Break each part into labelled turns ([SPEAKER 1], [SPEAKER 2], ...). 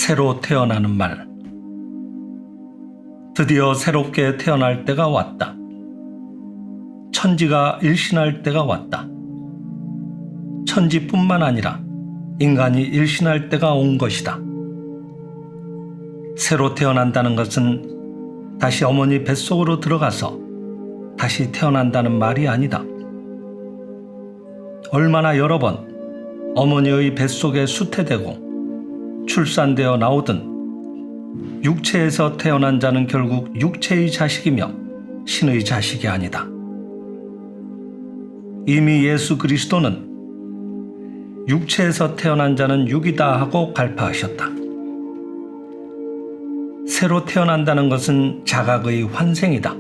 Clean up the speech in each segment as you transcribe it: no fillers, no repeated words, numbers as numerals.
[SPEAKER 1] 새로 태어나는 말. 드디어 새롭게 태어날 때가 왔다. 천지가 일신할 때가 왔다. 천지뿐만 아니라 인간이 일신할 때가 온 것이다. 새로 태어난다는 것은 다시 어머니 뱃속으로 들어가서 다시 태어난다는 말이 아니다. 얼마나 여러 번 어머니의 뱃속에 수태되고 출산되어 나오든 육체에서 태어난 자는 결국 육체의 자식이며 신의 자식이 아니다. 이미 예수 그리스도는 육체에서 태어난 자는 육이다 하고 갈파하셨다. 새로 태어난다는 것은 자각의 환생이다.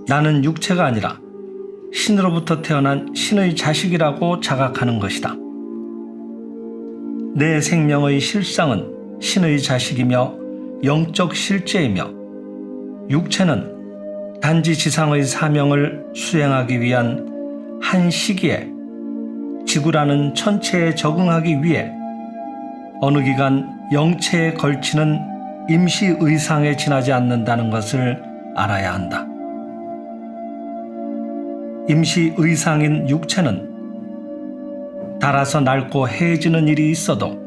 [SPEAKER 1] 나는 육체가 아니라 신으로부터 태어난 신의 자식이라고 자각하는 것이다. 내 생명의 실상은 신의 자식이며 영적 실제이며 육체는 단지 지상의 사명을 수행하기 위한 한 시기에 지구라는 천체에 적응하기 위해 어느 기간 영체에 걸치는 임시 의상에 지나지 않는다는 것을 알아야 한다. 임시 의상인 육체는 닳아서 낡고 해지는 일이 있어도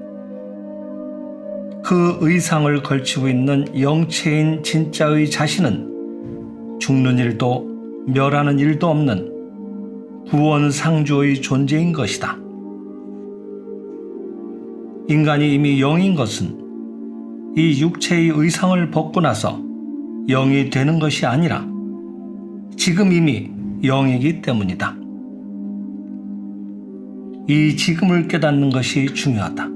[SPEAKER 1] 그 의상을 걸치고 있는 영체인 진짜의 자신은 죽는 일도 멸하는 일도 없는 구원상주의 존재인 것이다. 인간이 이미 영인 것은 이 육체의 의상을 벗고 나서 영이 되는 것이 아니라 지금 이미 영이기 때문이다. 이 지금을 깨닫는 것이 중요하다.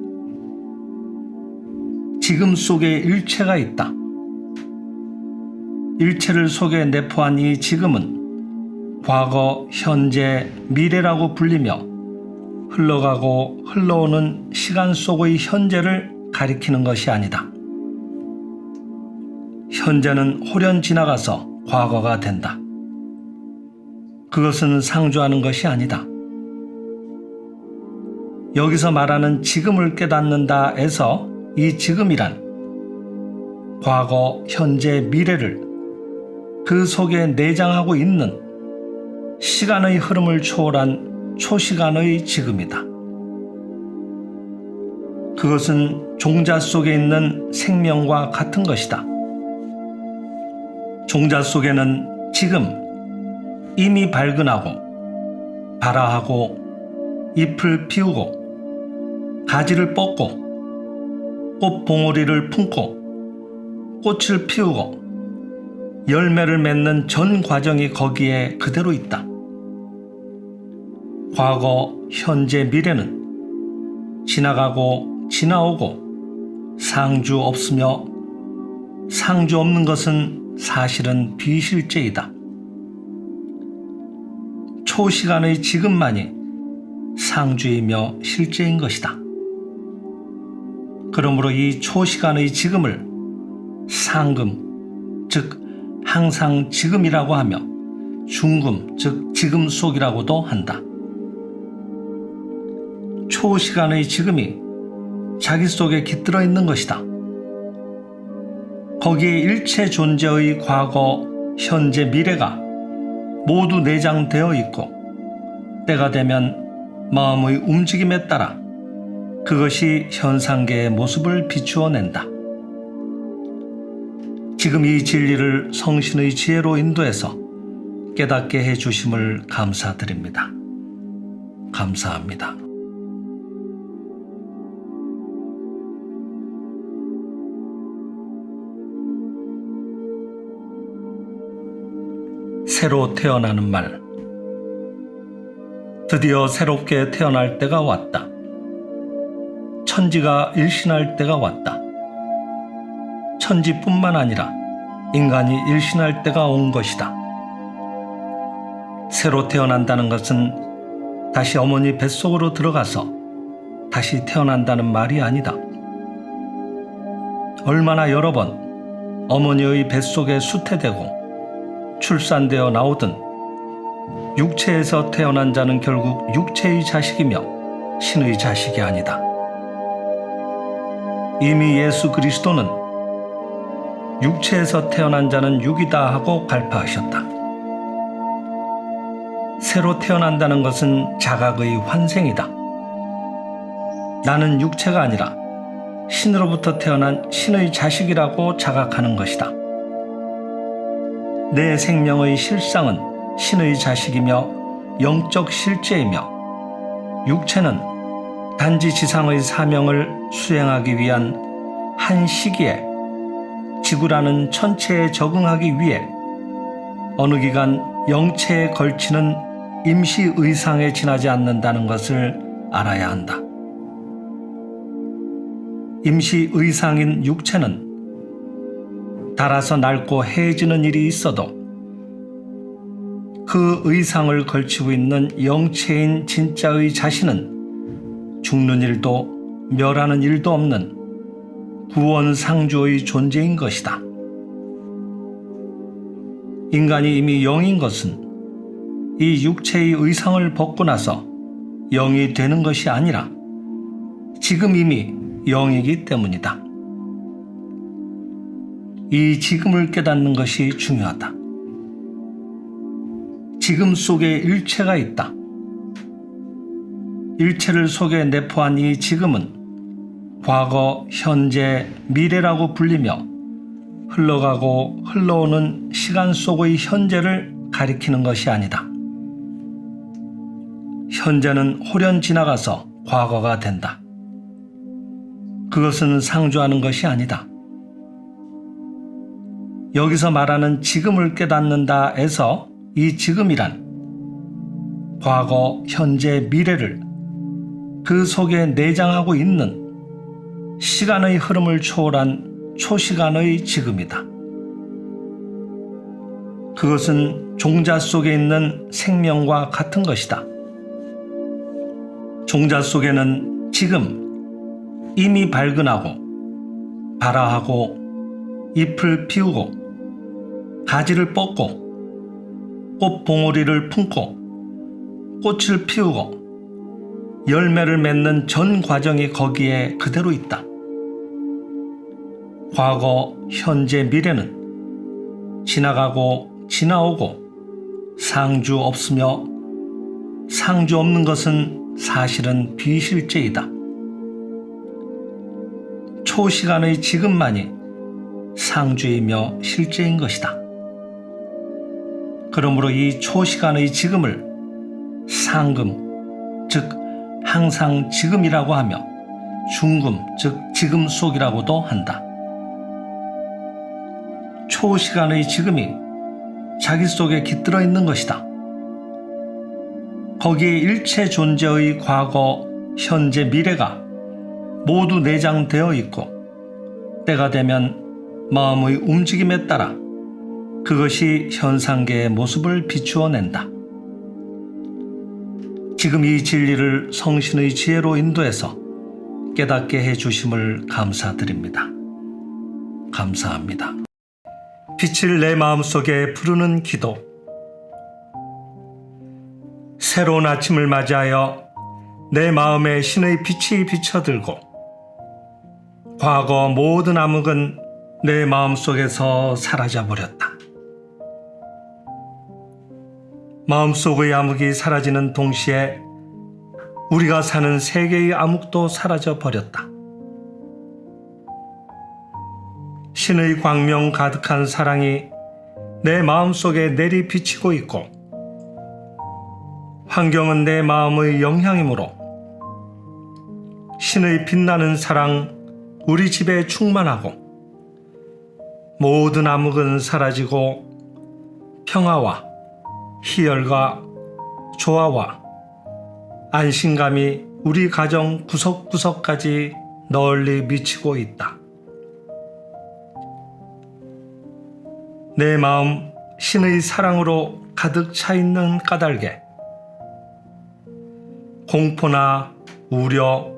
[SPEAKER 1] 지금 속에 일체가 있다. 일체를 속에 내포한 이 지금은 과거, 현재, 미래라고 불리며 흘러가고 흘러오는 시간 속의 현재를 가리키는 것이 아니다. 현재는 홀연 지나가서 과거가 된다. 그것은 상주하는 것이 아니다. 여기서 말하는 지금을 깨닫는다에서 이 지금이란 과거, 현재, 미래를 그 속에 내장하고 있는 시간의 흐름을 초월한 초시간의 지금이다. 그것은 종자 속에 있는 생명과 같은 것이다. 종자 속에는 지금 이미 발근하고 발아하고 잎을 피우고 가지를 뻗고 꽃봉오리를 품고 꽃을 피우고 열매를 맺는 전 과정이 거기에 그대로 있다. 과거, 현재, 미래는 지나가고 지나오고 상주 없으며 상주 없는 것은 사실은 비실제이다. 초시간의 지금만이 상주이며 실제인 것이다. 그러므로 이 초시간의 지금을 상금, 즉 항상 지금이라고 하며 중금, 즉 지금 속이라고도 한다. 초시간의 지금이 자기 속에 깃들어 있는 것이다. 거기에 일체 존재의 과거, 현재, 미래가 모두 내장되어 있고 때가 되면 마음의 움직임에 따라 그것이 현상계의 모습을 비추어낸다. 지금 이 진리를 성신의 지혜로 인도해서 깨닫게 해주심을 감사드립니다. 감사합니다. 새로 태어나는 말. 드디어 새롭게 태어날 때가 왔다. 천지가 일신할 때가 왔다. 천지뿐만 아니라 인간이 일신할 때가 온 것이다. 새로 태어난다는 것은 다시 어머니 뱃속으로 들어가서 다시 태어난다는 말이 아니다. 얼마나 여러 번 어머니의 뱃속에 수태되고 출산되어 나오든 육체에서 태어난 자는 결국 육체의 자식이며 신의 자식이 아니다. 이미 예수 그리스도는 육체에서 태어난 자는 육이다 하고 발표하셨다. 새로 태어난다는 것은 자각의 환생이다. 나는 육체가 아니라 신으로부터 태어난 신의 자식이라고 자각하는 것이다. 내 생명의 실상은 신의 자식이며 영적 실제이며 육체는 단지 지상의 사명을 수행하기 위한 한 시기에 지구라는 천체에 적응하기 위해 어느 기간 영체에 걸치는 임시 의상에 지나지 않는다는 것을 알아야 한다. 임시 의상인 육체는 닳아서 낡고 해지는 일이 있어도 그 의상을 걸치고 있는 영체인 진짜의 자신은 죽는 일도 멸하는 일도 없는 구원상주의 존재인 것이다. 인간이 이미 영인 것은 이 육체의 의상을 벗고 나서 영이 되는 것이 아니라 지금 이미 영이기 때문이다. 이 지금을 깨닫는 것이 중요하다. 지금 속에 일체가 있다. 일체를 속에 내포한 이 지금은 과거, 현재, 미래라고 불리며 흘러가고 흘러오는 시간 속의 현재를 가리키는 것이 아니다. 현재는 홀연 지나가서 과거가 된다. 그것은 상주하는 것이 아니다. 여기서 말하는 지금을 깨닫는다에서 이 지금이란 과거, 현재, 미래를 그 속에 내장하고 있는 시간의 흐름을 초월한 초시간의 지금이다. 그것은 종자 속에 있는 생명과 같은 것이다. 종자 속에는 지금 이미 발근하고 발아하고 잎을 피우고 가지를 뻗고 꽃봉오리를 품고 꽃을 피우고 열매를 맺는 전 과정이 거기에 그대로 있다. 과거, 현재, 미래는 지나가고 지나오고 상주 없으며 상주 없는 것은 사실은 비실제이다. 초시간의 지금만이 상주이며 실제인 것이다. 그러므로 이 초시간의 지금을 상금, 즉 항상 지금이라고 하며 중금, 즉 지금 속이라고도 한다. 초시간의 지금이 자기 속에 깃들어 있는 것이다. 거기에 일체 존재의 과거, 현재, 미래가 모두 내장되어 있고 때가 되면 마음의 움직임에 따라 그것이 현상계의 모습을 비추어낸다. 지금 이 진리를 성신의 지혜로 인도해서 깨닫게 해주심을 감사드립니다. 감사합니다. 빛을 내 마음속에 부르는 기도. 새로운 아침을 맞이하여 내 마음에 신의 빛이 비쳐들고 과거 모든 암흑은 내 마음속에서 사라져버렸다. 마음속의 암흑이 사라지는 동시에 우리가 사는 세계의 암흑도 사라져버렸다. 신의 광명 가득한 사랑이 내 마음속에 내리비치고 있고 환경은 내 마음의 영향이므로 신의 빛나는 사랑 우리 집에 충만하고 모든 암흑은 사라지고 평화와 희열과 조화와 안심감이 우리 가정 구석구석까지 널리 미치고 있다. 내 마음 신의 사랑으로 가득 차 있는 까닭에 공포나 우려,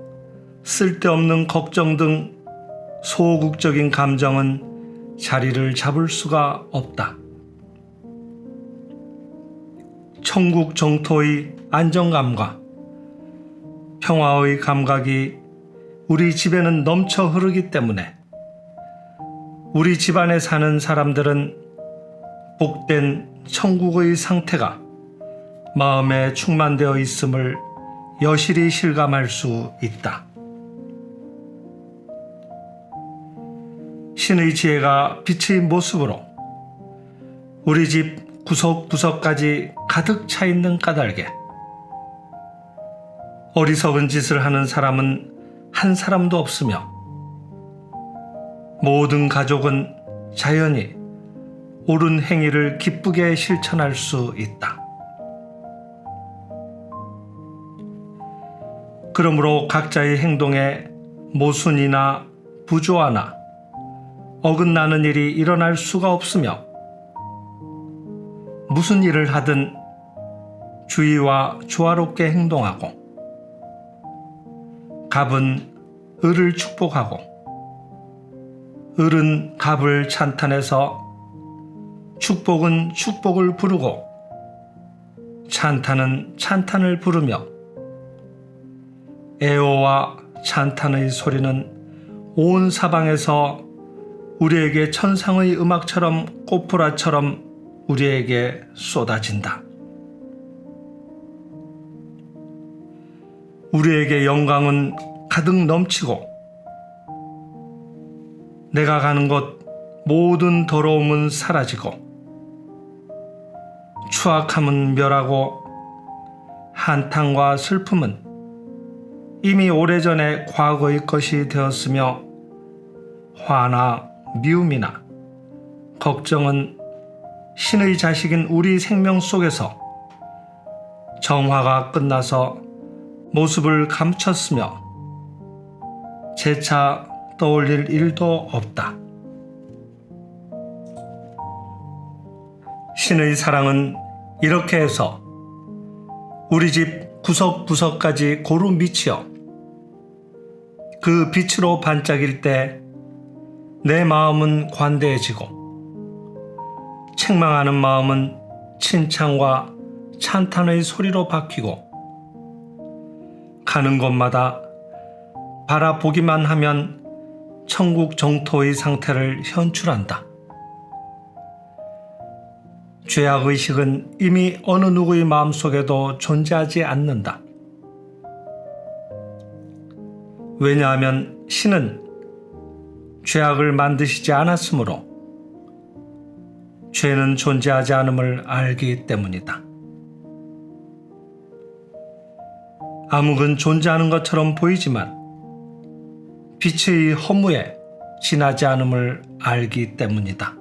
[SPEAKER 1] 쓸데없는 걱정 등 소극적인 감정은 자리를 잡을 수가 없다. 천국 정토의 안정감과 평화의 감각이 우리 집에는 넘쳐 흐르기 때문에 우리 집안에 사는 사람들은 복된 천국의 상태가 마음에 충만되어 있음을 여실히 실감할 수 있다. 신의 지혜가 빛의 모습으로 우리 집 구석구석까지 가득 차 있는 까닭에 어리석은 짓을 하는 사람은 한 사람도 없으며 모든 가족은 자연히 옳은 행위를 기쁘게 실천할 수 있다. 그러므로 각자의 행동에 모순이나 부조화나 어긋나는 일이 일어날 수가 없으며 무슨 일을 하든 주의와 조화롭게 행동하고 갑은 을을 축복하고 을은 갑을 찬탄해서 축복은 축복을 부르고 찬탄은 찬탄을 부르며 애호와 찬탄의 소리는 온 사방에서 우리에게 천상의 음악처럼 꽃보라처럼 우리에게 쏟아진다. 우리에게 영광은 가득 넘치고 내가 가는 곳 모든 더러움은 사라지고 추악함은 멸하고 한탄과 슬픔은 이미 오래전에 과거의 것이 되었으며 화나 미움이나 걱정은 신의 자식인 우리 생명 속에서 정화가 끝나서 모습을 감췄으며 재차 떠올릴 일도 없다. 신의 사랑은 이렇게 해서 우리 집 구석구석까지 고루 미치어 그 빛으로 반짝일 때 내 마음은 관대해지고 책망하는 마음은 칭찬과 찬탄의 소리로 바뀌고 가는 곳마다 바라보기만 하면 천국 정토의 상태를 현출한다. 죄악의식은 이미 어느 누구의 마음속에도 존재하지 않는다. 왜냐하면 신은 죄악을 만드시지 않았으므로 죄는 존재하지 않음을 알기 때문이다. 암흑은 존재하는 것처럼 보이지만 빛의 허무에 지나지 않음을 알기 때문이다.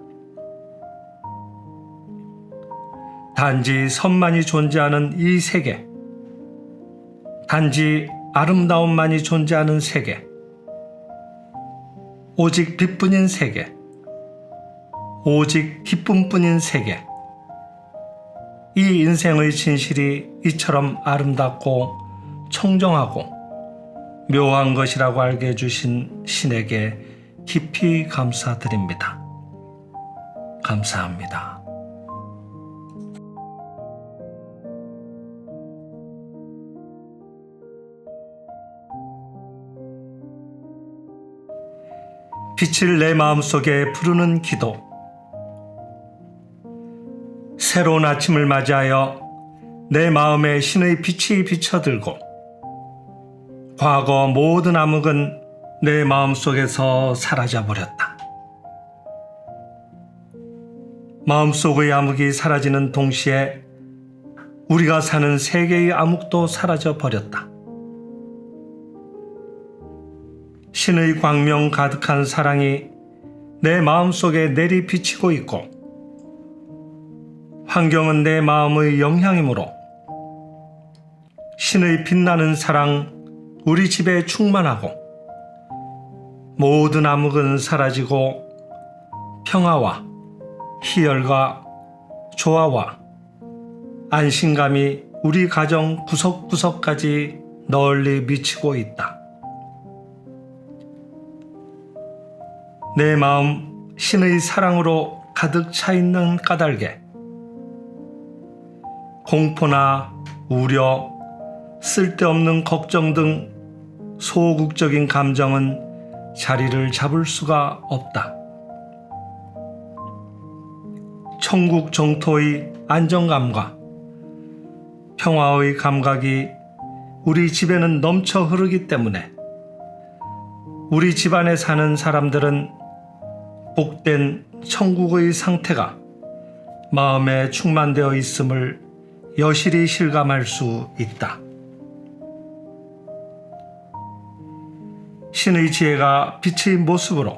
[SPEAKER 1] 단지 선만이 존재하는 이 세계, 단지 아름다움만이 존재하는 세계, 오직 빛뿐인 세계, 오직 기쁨뿐인 세계, 이 인생의 진실이 이처럼 아름답고 청정하고 묘한 것이라고 알게 해주신 신에게 깊이 감사드립니다. 감사합니다. 빛을 내 마음속에 부르는 기도. 새로운 아침을 맞이하여 내 마음에 신의 빛이 비쳐들고 과거 모든 암흑은 내 마음속에서 사라져버렸다. 마음속의 암흑이 사라지는 동시에 우리가 사는 세계의 암흑도 사라져버렸다. 신의 광명 가득한 사랑이 내 마음속에 내리 비치고 있고 환경은 내 마음의 영향이므로 신의 빛나는 사랑 우리 집에 충만하고 모든 암흑은 사라지고 평화와 희열과 조화와 안심감이 우리 가정 구석구석까지 널리 미치고 있다. 내 마음 신의 사랑으로 가득 차 있는 까닭에 공포나 우려, 쓸데없는 걱정 등 소극적인 감정은 자리를 잡을 수가 없다. 천국 정토의 안정감과 평화의 감각이 우리 집에는 넘쳐 흐르기 때문에 우리 집안에 사는 사람들은 복된 천국의 상태가 마음에 충만되어 있음을 여실히 실감할 수 있다. 신의 지혜가 빛의 모습으로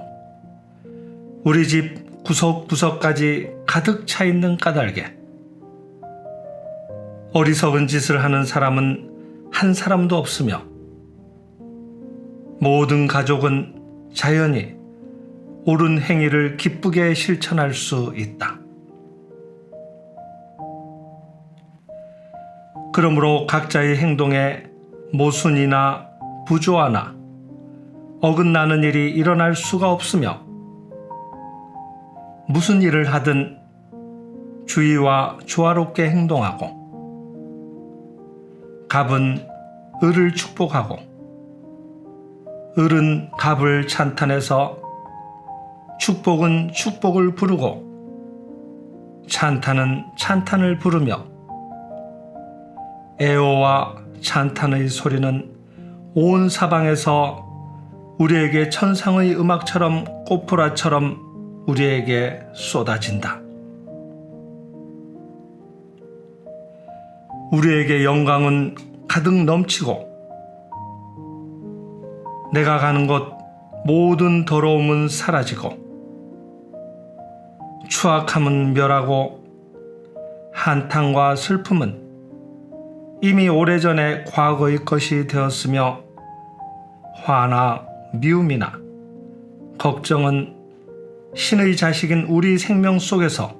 [SPEAKER 1] 우리 집 구석구석까지 가득 차 있는 까닭에 어리석은 짓을 하는 사람은 한 사람도 없으며 모든 가족은 자연히 옳은 행위를 기쁘게 실천할 수 있다. 그러므로 각자의 행동에 모순이나 부조화나 어긋나는 일이 일어날 수가 없으며 무슨 일을 하든 주의와 조화롭게 행동하고 갑은 을을 축복하고 을은 갑을 찬탄해서 축복은 축복을 부르고 찬탄은 찬탄을 부르며 애호와 찬탄의 소리는 온 사방에서 우리에게 천상의 음악처럼 꽃보라처럼 우리에게 쏟아진다. 우리에게 영광은 가득 넘치고 내가 가는 곳 모든 더러움은 사라지고 추악함은 멸하고 한탄과 슬픔은 이미 오래전에 과거의 것이 되었으며 화나 미움이나 걱정은 신의 자식인 우리 생명 속에서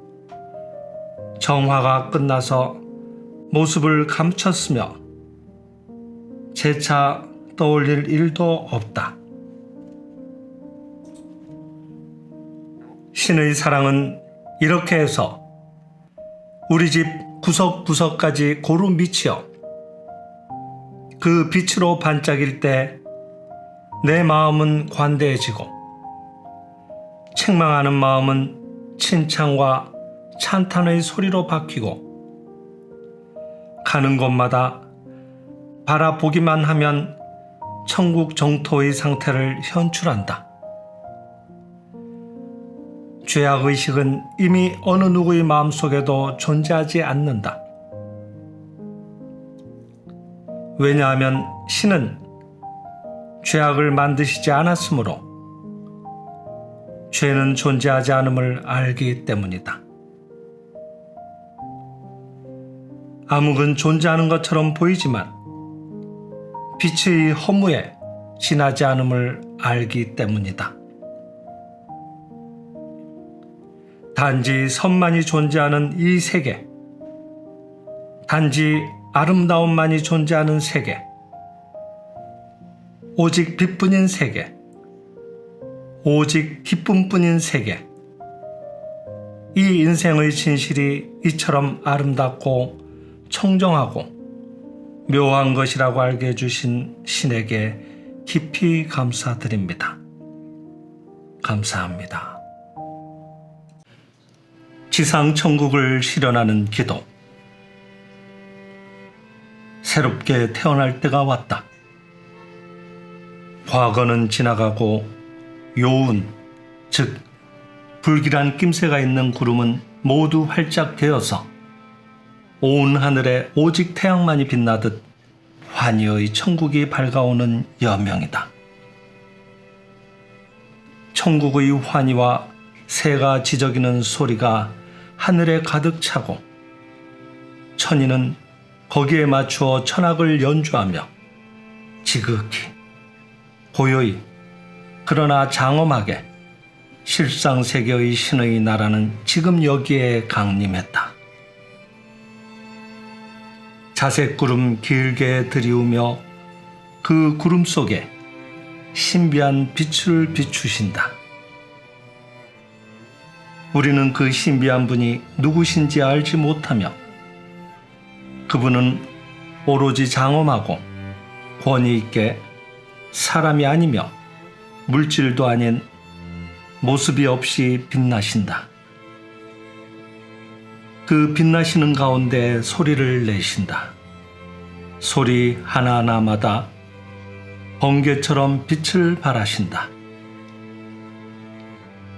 [SPEAKER 1] 정화가 끝나서 모습을 감췄으며 재차 떠올릴 일도 없다. 신의 사랑은 이렇게 해서 우리 집 구석구석까지 고루 미치어 그 빛으로 반짝일 때 내 마음은 관대해지고 책망하는 마음은 칭찬과 찬탄의 소리로 바뀌고 가는 곳마다 바라보기만 하면 천국 정토의 상태를 현출한다. 죄악의식은 이미 어느 누구의 마음속에도 존재하지 않는다. 왜냐하면 신은 죄악을 만드시지 않았으므로 죄는 존재하지 않음을 알기 때문이다. 암흑은 존재하는 것처럼 보이지만 빛의 허무에 지나지 않음을 알기 때문이다. 단지 선만이 존재하는 이 세계, 단지 아름다움만이 존재하는 세계, 오직 빛뿐인 세계, 오직 기쁨뿐인 세계, 이 인생의 진실이 이처럼 아름답고 청정하고 묘한 것이라고 알게 해주신 신에게 깊이 감사드립니다. 감사합니다. 지상 천국을 실현하는 기도. 새롭게 태어날 때가 왔다. 과거는 지나가고 요운, 즉 불길한 낌새가 있는 구름은 모두 활짝 되어서 온 하늘에 오직 태양만이 빛나듯 환희의 천국이 밝아오는 여명이다. 천국의 환희와 새가 지저귀는 소리가 하늘에 가득 차고 천인은 거기에 맞추어 천악을 연주하며 지극히 고요히 그러나 장엄하게 실상세계의 신의 나라는 지금 여기에 강림했다. 자색구름 길게 들이우며 그 구름 속에 신비한 빛을 비추신다. 우리는 그 신비한 분이 누구신지 알지 못하며 그분은 오로지 장엄하고 권위 있게 사람이 아니며 물질도 아닌 모습이 없이 빛나신다. 그 빛나시는 가운데 소리를 내신다. 소리 하나하나마다 번개처럼 빛을 발하신다.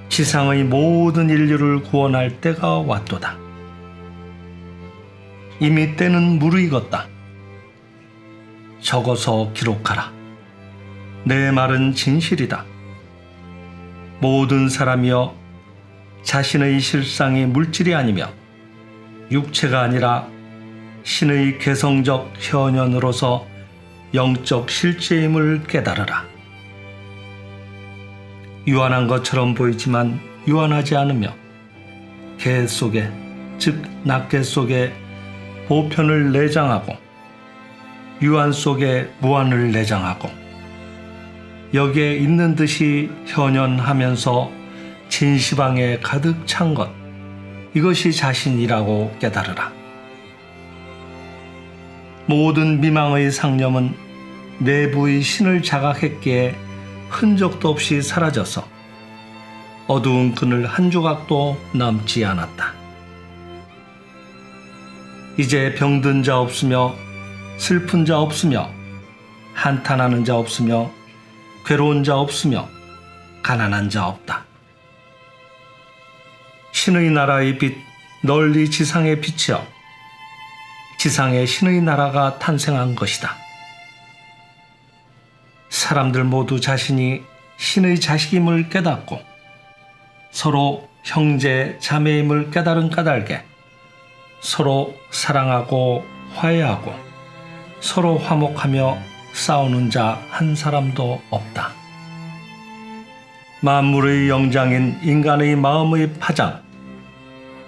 [SPEAKER 1] 지상의 모든 인류를 구원할 때가 왔도다. 이미 때는 무르익었다. 적어서 기록하라. 내 말은 진실이다. 모든 사람이여, 자신의 실상이 물질이 아니며 육체가 아니라 신의 개성적 현현으로서 영적 실제임을 깨달으라. 유한한 것처럼 보이지만 유한하지 않으며 개 속에, 즉 낱개 속에 보편을 내장하고 유한 속에 무한을 내장하고 여기에 있는 듯이 현현하면서 진시방에 가득 찬 것, 이것이 자신이라고 깨달으라. 모든 미망의 상념은 내부의 신을 자각했기에 흔적도 없이 사라져서 어두운 그늘 한 조각도 남지 않았다. 이제 병든 자 없으며 슬픈 자 없으며 한탄하는 자 없으며 괴로운 자 없으며 가난한 자 없다. 신의 나라의 빛 널리 지상에 비치어 지상에 신의 나라가 탄생한 것이다. 사람들 모두 자신이 신의 자식임을 깨닫고 서로 형제 자매임을 깨달은 까닭에 서로 사랑하고 화해하고 서로 화목하며 싸우는 자 한 사람도 없다. 만물의 영장인 인간의 마음의 파장,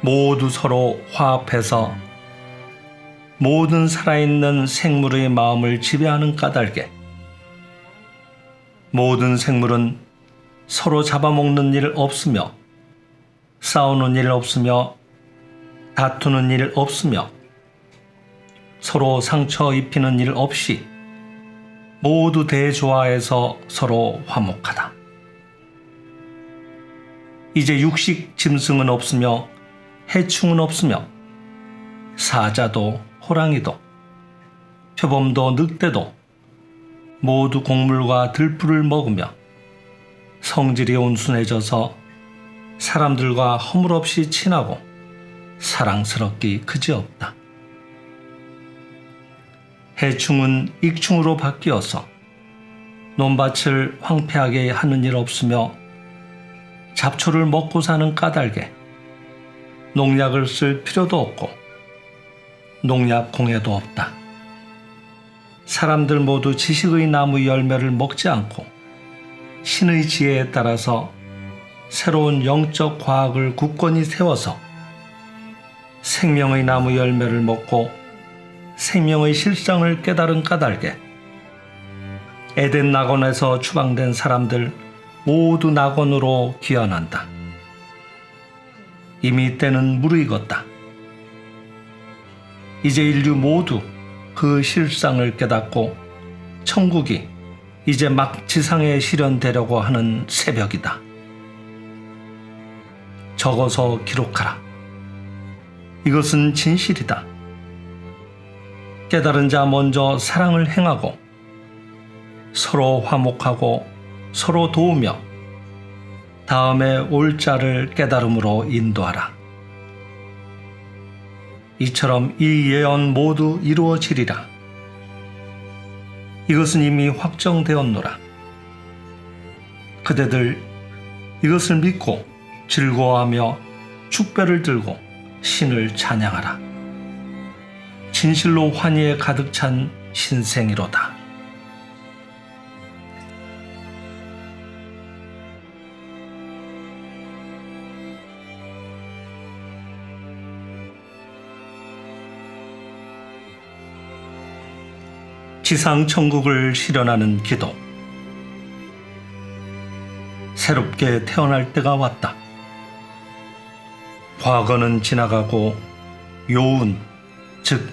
[SPEAKER 1] 모두 서로 화합해서 모든 살아있는 생물의 마음을 지배하는 까닭에 모든 생물은 서로 잡아먹는 일 없으며 싸우는 일 없으며 다투는 일 없으며 서로 상처 입히는 일 없이 모두 대조화해서 서로 화목하다. 이제 육식 짐승은 없으며 해충은 없으며 사자도 호랑이도 표범도 늑대도 모두 곡물과 들풀을 먹으며 성질이 온순해져서 사람들과 허물없이 친하고 사랑스럽기 그지없다. 해충은 익충으로 바뀌어서 논밭을 황폐하게 하는 일 없으며 잡초를 먹고 사는 까닭에 농약을 쓸 필요도 없고 농약 공해도 없다. 사람들 모두 지식의 나무 열매를 먹지 않고 신의 지혜에 따라서 새로운 영적 과학을 굳건히 세워서 생명의 나무 열매를 먹고 생명의 실상을 깨달은 까닭에 에덴 낙원에서 추방된 사람들 모두 낙원으로 귀환한다. 이미 때는 무르익었다. 이제 인류 모두 그 실상을 깨닫고 천국이 이제 막 지상에 실현되려고 하는 새벽이다. 적어서 기록하라. 이것은 진실이다. 깨달은 자 먼저 사랑을 행하고 서로 화목하고 서로 도우며 다음에 올 자를 깨달음으로 인도하라. 이처럼 이 예언 모두 이루어지리라. 이것은 이미 확정되었노라. 그대들 이것을 믿고 즐거워하며 축배를 들고 신을 찬양하라. 진실로 환희에 가득 찬 신생이로다. 지상 천국을 실현하는 기도. 새롭게 태어날 때가 왔다. 과거는 지나가고 요운, 즉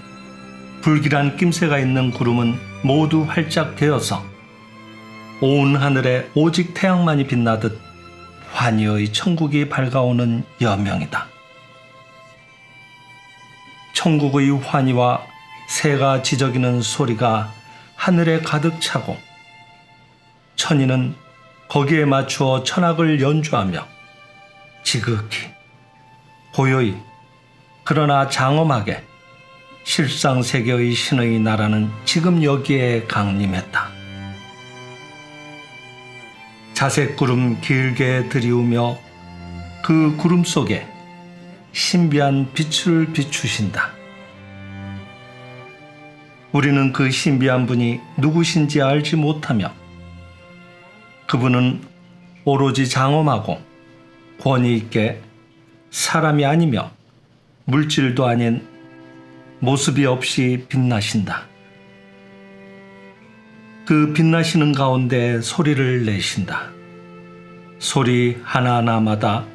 [SPEAKER 1] 불길한 낌새가 있는 구름은 모두 활짝 되어서 온 하늘에 오직 태양만이 빛나듯 환희의 천국이 밝아오는 여명이다. 천국의 환희와 새가 지저귀는 소리가 하늘에 가득 차고 천인은 거기에 맞추어 천악을 연주하며 지극히 고요히 그러나 장엄하게 실상세계의 신의 나라는 지금 여기에 강림했다. 자색구름 길게 들이우며 그 구름 속에 신비한 빛을 비추신다. 우리는 그 신비한 분이 누구신지 알지 못하며 그분은 오로지 장엄하고 권위 있게 사람이 아니며 물질도 아닌 모습이 없이 빛나신다. 그 빛나시는 가운데 소리를 내신다. 소리 하나하나마다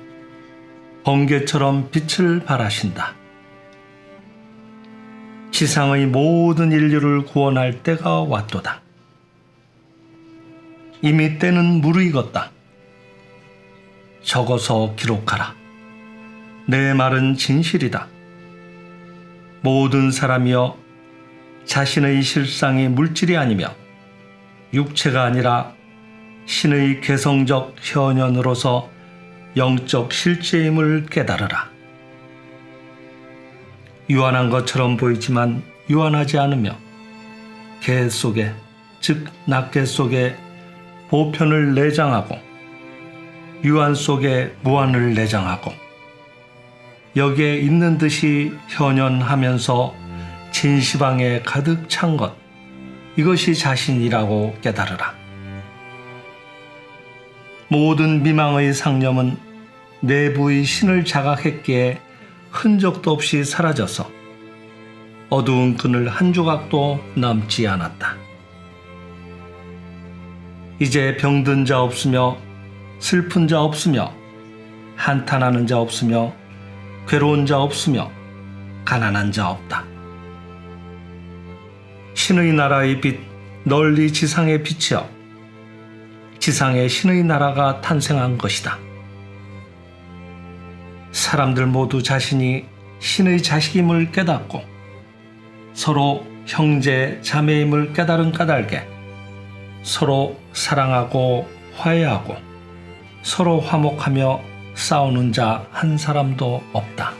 [SPEAKER 1] 번개처럼 빛을 발하신다. 지상의 모든 인류를 구원할 때가 왔도다. 이미 때는 무르익었다. 적어서 기록하라. 내 말은 진실이다. 모든 사람이여 자신의 실상이 물질이 아니며 육체가 아니라 신의 개성적 현현으로서 영적 실제임을 깨달으라. 유한한 것처럼 보이지만 유한하지 않으며 개 속에 즉 낱개 속에 보편을 내장하고 유한 속에 무한을 내장하고 여기에 있는 듯이 현현하면서 진시방에 가득 찬 것, 이것이 자신이라고 깨달으라. 모든 미망의 상념은 내부의 신을 자각했기에 흔적도 없이 사라져서 어두운 그늘 한 조각도 남지 않았다. 이제 병든 자 없으며 슬픈 자 없으며 한탄하는 자 없으며 괴로운 자 없으며 가난한 자 없다. 신의 나라의 빛 널리 지상에 비치어 지상에 신의 나라가 탄생한 것이다. 사람들 모두 자신이 신의 자식임을 깨닫고 서로 형제 자매임을 깨달은 까닭에 서로 사랑하고 화해하고 서로 화목하며 싸우는 자 한 사람도 없다.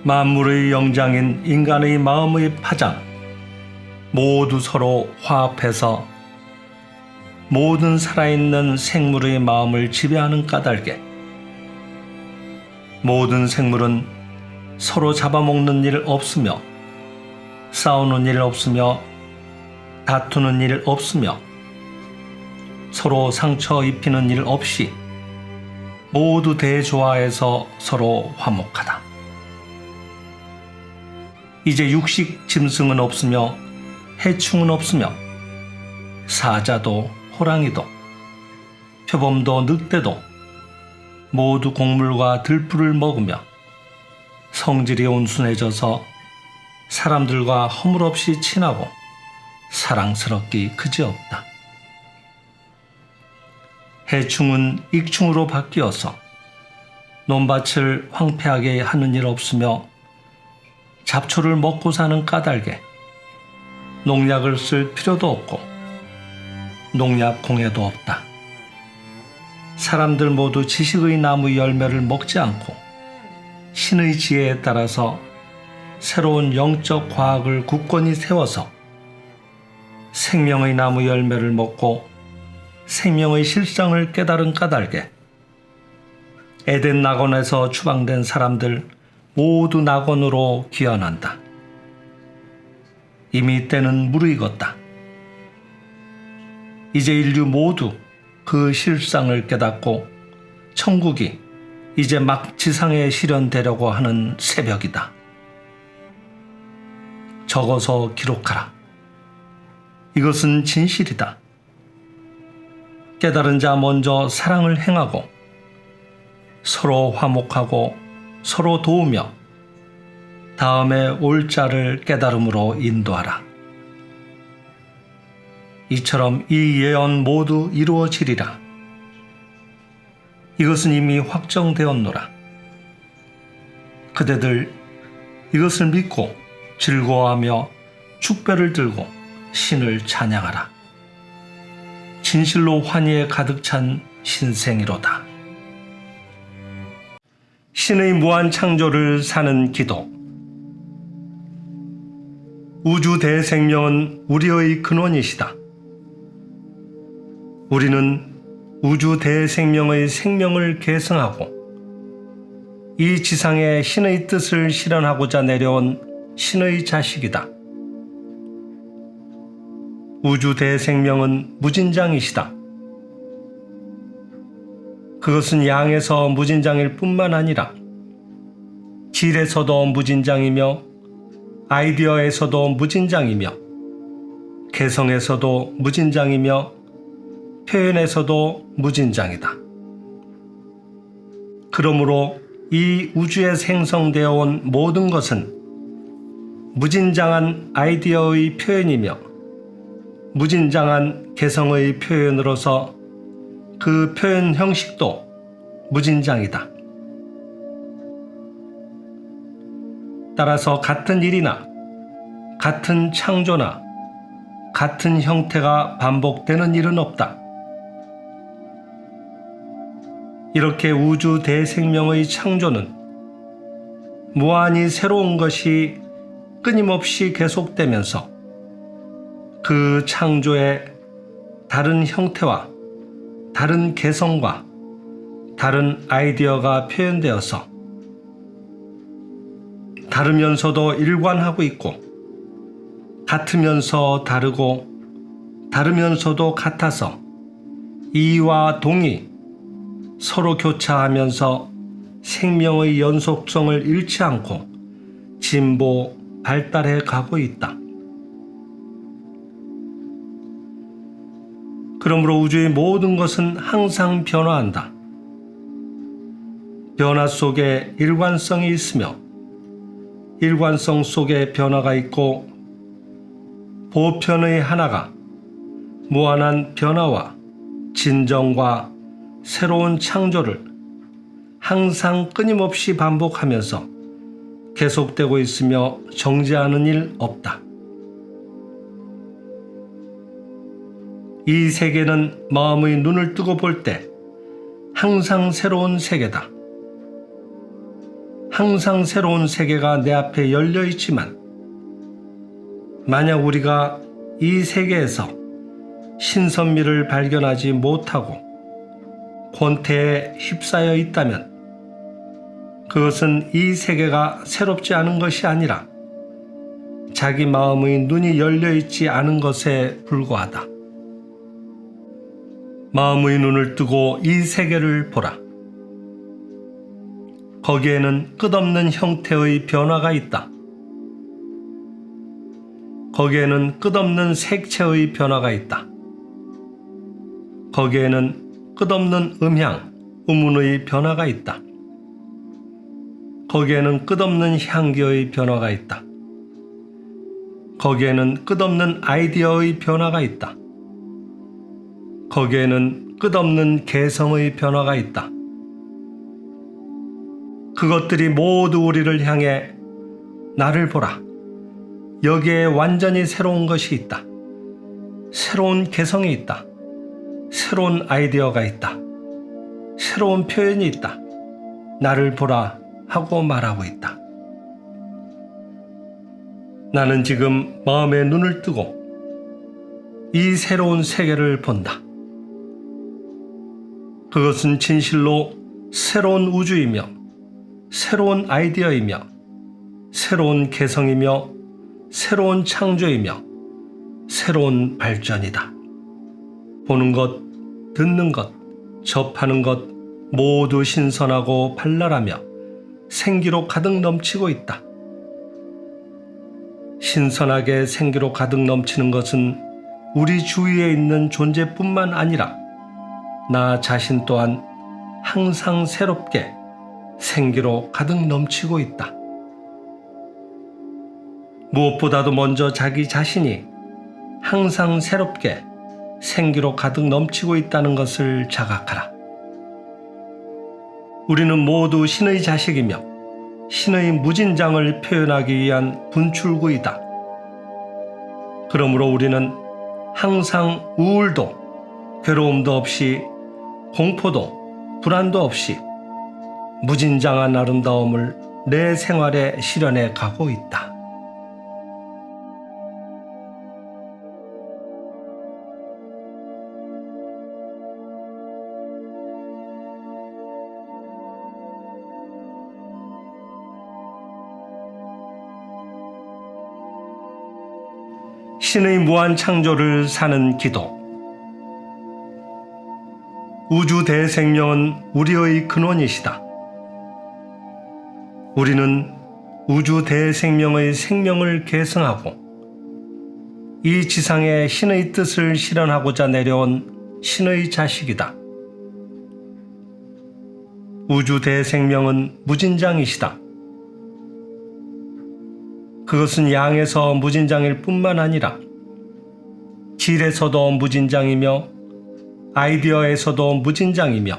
[SPEAKER 1] 만물의 영장인 인간의 마음의 파장 모두 서로 화합해서 모든 살아있는 생물의 마음을 지배하는 까닭에 모든 생물은 서로 잡아먹는 일 없으며 싸우는 일 없으며 다투는 일 없으며 서로 상처 입히는 일 없이 모두 대조화해서 서로 화목하다. 이제 육식 짐승은 없으며 해충은 없으며 사자도 호랑이도 표범도 늑대도 모두 곡물과 들풀을 먹으며 성질이 온순해져서 사람들과 허물없이 친하고 사랑스럽기 그지없다. 해충은 익충으로 바뀌어서 논밭을 황폐하게 하는 일 없으며 잡초를 먹고 사는 까닭에 농약을 쓸 필요도 없고 농약 공해도 없다. 사람들 모두 지식의 나무 열매를 먹지 않고 신의 지혜에 따라서 새로운 영적 과학을 굳건히 세워서 생명의 나무 열매를 먹고 생명의 실상을 깨달은 까닭에 에덴 낙원에서 추방된 사람들 모두 낙원으로 귀환한다. 이미 때는 무르익었다. 이제 인류 모두 그 실상을 깨닫고 천국이 이제 막 지상에 실현되려고 하는 새벽이다. 적어서 기록하라. 이것은 진실이다. 깨달은 자 먼저 사랑을 행하고 서로 화목하고 서로 도우며 다음에 올 자를 깨달음으로 인도하라. 이처럼 이 예언 모두 이루어지리라. 이것은 이미 확정되었노라. 그대들 이것을 믿고 즐거워하며 축배를 들고 신을 찬양하라. 진실로 환희에 가득 찬 신생이로다. 신의 무한 창조를 사는 기도. 우주 대생명은 우리의 근원이시다. 우리는 우주 대생명의 생명을 계승하고 이 지상에 신의 뜻을 실현하고자 내려온 신의 자식이다. 우주 대생명은 무진장이시다. 그것은 양에서 무진장일 뿐만 아니라 질에서도 무진장이며 아이디어에서도 무진장이며 개성에서도 무진장이며 표현에서도 무진장이다. 그러므로 이 우주에 생성되어 온 모든 것은 무진장한 아이디어의 표현이며 무진장한 개성의 표현으로서 그 표현 형식도 무진장이다. 따라서 같은 일이나 같은 창조나 같은 형태가 반복되는 일은 없다. 이렇게 우주 대생명의 창조는 무한히 새로운 것이 끊임없이 계속되면서 그 창조에 다른 형태와 다른 개성과 다른 아이디어가 표현되어서 다르면서도 일관하고 있고 같으면서 다르고 다르면서도 같아서 이와 동이 서로 교차하면서 생명의 연속성을 잃지 않고 진보, 발달해 가고 있다. 그러므로 우주의 모든 것은 항상 변화한다. 변화 속에 일관성이 있으며 일관성 속에 변화가 있고 보편의 하나가 무한한 변화와 진정과 새로운 창조를 항상 끊임없이 반복하면서 계속되고 있으며 정지하는 일 없다. 이 세계는 마음의 눈을 뜨고 볼 때 항상 새로운 세계다. 항상 새로운 세계가 내 앞에 열려 있지만 만약 우리가 이 세계에서 신선미를 발견하지 못하고 권태에 휩싸여 있다면 그것은 이 세계가 새롭지 않은 것이 아니라 자기 마음의 눈이 열려 있지 않은 것에 불과하다. 마음의 눈을 뜨고 이 세계를 보라. 거기에는 끝없는 형태의 변화가 있다. 거기에는 끝없는 색채의 변화가 있다. 거기에는 끝없는 음향, 음운의 변화가 있다. 거기에는 끝없는 향기의 변화가 있다. 거기에는 끝없는 아이디어의 변화가 있다. 거기에는 끝없는 개성의 변화가 있다. 그것들이 모두 우리를 향해 나를 보라. 여기에 완전히 새로운 것이 있다. 새로운 개성이 있다. 새로운 아이디어가 있다. 새로운 표현이 있다. 나를 보라 하고 말하고 있다. 나는 지금 마음의 눈을 뜨고 이 새로운 세계를 본다. 그것은 진실로 새로운 우주이며 새로운 아이디어이며 새로운 개성이며 새로운 창조이며 새로운 발전이다. 보는 것, 듣는 것, 접하는 것 모두 신선하고 발랄하며 생기로 가득 넘치고 있다. 신선하게 생기로 가득 넘치는 것은 우리 주위에 있는 존재뿐만 아니라 나 자신 또한 항상 새롭게 생기로 가득 넘치고 있다. 무엇보다도 먼저 자기 자신이 항상 새롭게 생기로 가득 넘치고 있다는 것을 자각하라. 우리는 모두 신의 자식이며 신의 무진장을 표현하기 위한 분출구이다. 그러므로 우리는 항상 우울도 괴로움도 없이 공포도 불안도 없이 무진장한 아름다움을 내 생활에 실현해 가고 있다. 신의 무한 창조를 사는 기도. 우주 대생명은 우리의 근원이시다. 우리는 우주 대생명의 생명을 계승하고 이 지상에 신의 뜻을 실현하고자 내려온 신의 자식이다. 우주 대생명은 무진장이시다. 그것은 양에서 무진장일 뿐만 아니라 질에서도 무진장이며 아이디어에서도 무진장이며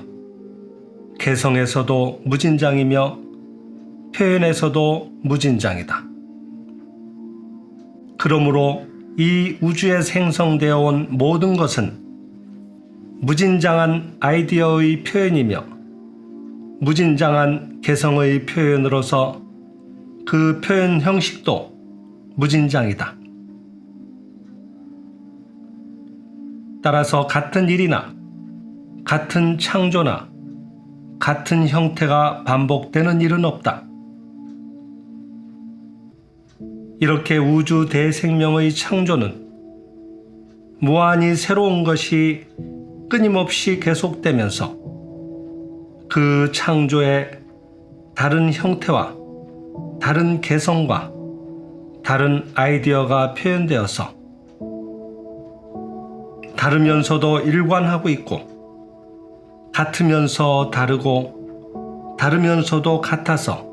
[SPEAKER 1] 개성에서도 무진장이며 표현에서도 무진장이다. 그러므로 이 우주에 생성되어 온 모든 것은 무진장한 아이디어의 표현이며 무진장한 개성의 표현으로서 그 표현 형식도 무진장이다. 따라서 같은 일이나 같은 창조나 같은 형태가 반복되는 일은 없다. 이렇게 우주 대생명의 창조는 무한히 새로운 것이 끊임없이 계속되면서 그 창조의 다른 형태와 다른 개성과 다른 아이디어가 표현되어서 다르면서도 일관하고 있고 같으면서 다르고 다르면서도 같아서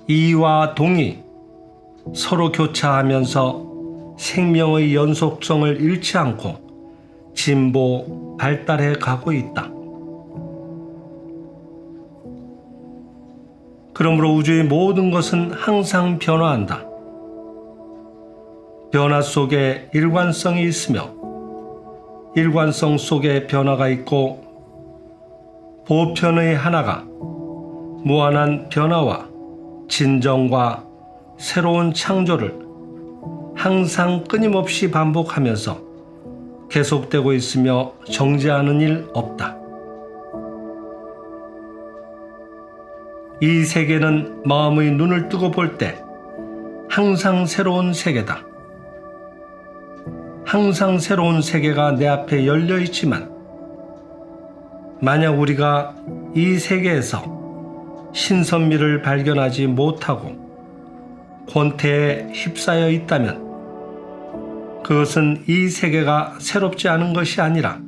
[SPEAKER 1] 이와 동이 서로 교차하면서 생명의 연속성을 잃지 않고 진보, 발달해 가고 있다. 그러므로 우주의 모든 것은 항상 변화한다. 변화 속에 일관성이 있으며 일관성 속에 변화가 있고 보편의 하나가 무한한 변화와 진정과 새로운 창조를 항상 끊임없이 반복하면서 계속되고 있으며 정지하는 일 없다. 이 세계는 마음의 눈을 뜨고 볼 때 항상 새로운 세계다. 항상 새로운 세계가 내 앞에 열려 있지만 만약 우리가 이 세계에서 신선미를 발견하지 못하고 권태에 휩싸여 있다면 그것은 이 세계가 새롭지 않은 것이 아니라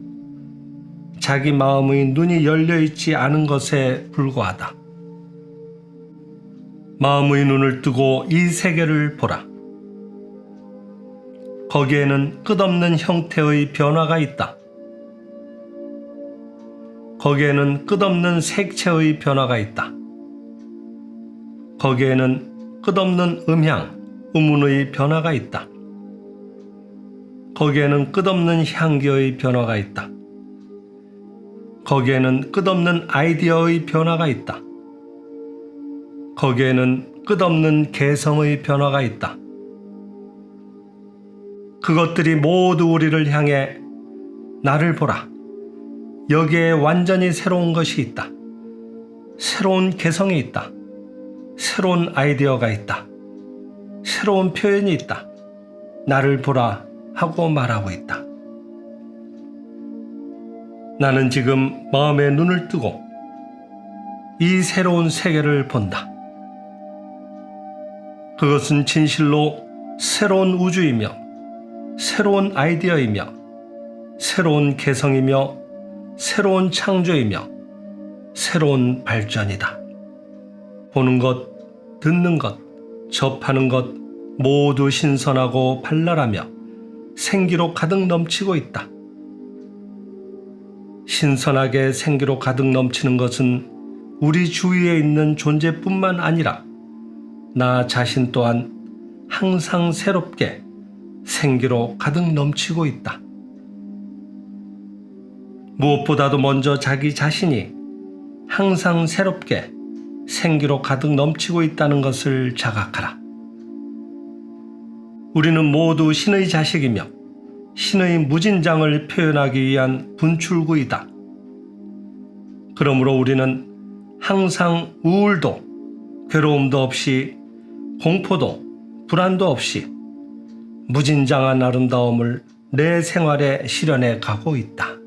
[SPEAKER 1] 자기 마음의 눈이 열려 있지 않은 것에 불과하다. 마음의 눈을 뜨고 이 세계를 보라. 거기에는 끝없는 형태의 변화가 있다. 거기에는 끝없는 색채의 변화가 있다. 거기에는 끝없는 음향, 음운의 변화가 있다. 거기에는 끝없는 향기의 변화가 있다. 거기에는 끝없는 아이디어의 변화가 있다. 거기에는 끝없는 개성의 변화가 있다. 그것들이 모두 우리를 향해 나를 보라. 여기에 완전히 새로운 것이 있다. 새로운 개성이 있다. 새로운 아이디어가 있다. 새로운 표현이 있다. 나를 보라 하고 말하고 있다. 나는 지금 마음의 눈을 뜨고 이 새로운 세계를 본다. 그것은 진실로 새로운 우주이며 새로운 아이디어이며 새로운 개성이며 새로운 창조이며 새로운 발전이다. 보는 것, 듣는 것, 접하는 것 모두 신선하고 발랄하며 생기로 가득 넘치고 있다. 신선하게 생기로 가득 넘치는 것은 우리 주위에 있는 존재뿐만 아니라 나 자신 또한 항상 새롭게 생기로 가득 넘치고 있다. 무엇보다도 먼저 자기 자신이 항상 새롭게 생기로 가득 넘치고 있다는 것을 자각하라. 우리는 모두 신의 자식이며 신의 무진장을 표현하기 위한 분출구이다. 그러므로 우리는 항상 우울도 괴로움도 없이 공포도 불안도 없이 무진장한 아름다움을 내 생활에 실현해 가고 있다.